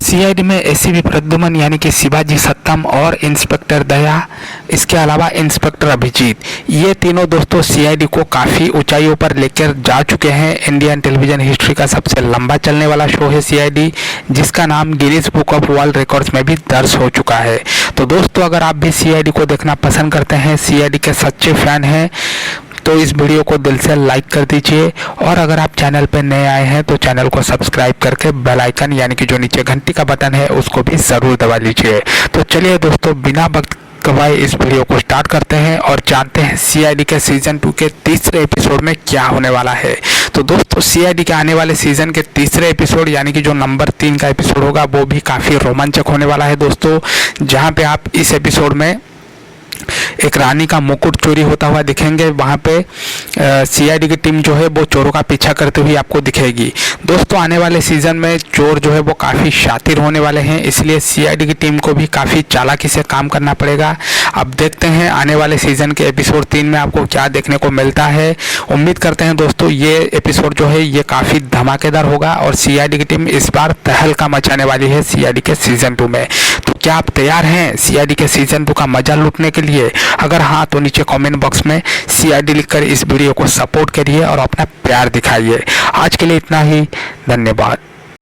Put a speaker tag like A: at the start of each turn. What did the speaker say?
A: CID में ACP Pradyuman यानी कि शिवाजी सत्तम और इंस्पेक्टर दया, इसके अलावा इंस्पेक्टर अभिजीत, ये तीनों दोस्तों सीआईडी को काफ़ी ऊंचाइयों पर लेकर जा चुके हैं। इंडियन टेलीविज़न हिस्ट्री का सबसे लंबा चलने वाला शो है सीआईडी, जिसका नाम Guinness book of world records में भी दर्ज हो चुका है। तो दोस्तों, अगर आप भी सीआईडी को देखना पसंद करते हैं, सीआईडी के सच्चे फैन हैं, तो इस वीडियो को दिल से लाइक कर दीजिए। और अगर आप चैनल पर नए आए हैं तो चैनल को सब्सक्राइब करके बेल आइकन यानी कि जो नीचे घंटी का बटन है उसको भी ज़रूर दबा लीजिए। तो चलिए दोस्तों, बिना वक्त गवाए इस वीडियो को स्टार्ट करते हैं और जानते हैं सीआईडी के सीजन 2 के तीसरे एपिसोड में क्या होने वाला है। तो दोस्तों, सीआईडी के आने वाले सीजन के तीसरे एपिसोड यानी कि जो नंबर 3 का एपिसोड होगा वो भी काफ़ी रोमांचक होने वाला है दोस्तों, जहाँ पे आप इस एपिसोड में एक रानी का मुकुट चोरी होता हुआ दिखेंगे। वहाँ पे सीआईडी की टीम जो है वो चोरों का पीछा करते हुए आपको दिखेगी। दोस्तों, आने वाले सीज़न में चोर जो है वो काफ़ी शातिर होने वाले हैं, इसलिए सीआईडी की टीम को भी काफ़ी चालाकी से काम करना पड़ेगा। अब देखते हैं आने वाले सीज़न के एपिसोड 3 में आपको क्या देखने को मिलता है। उम्मीद करते हैं दोस्तों ये एपिसोड जो है ये काफ़ी धमाकेदार होगा और सीआईडी की टीम इस बार तहलका मचाने वाली है सीआईडी के सीज़न 2 में। तो क्या आप तैयार हैं सीआईडी के सीजन 2 का मजा लूटने के लिए? अगर हाँ, तो नीचे कमेंट बॉक्स में सीआईडी लिखकर इस वीडियो को सपोर्ट करिए और अपना प्यार दिखाइए। आज के लिए इतना ही, धन्यवाद।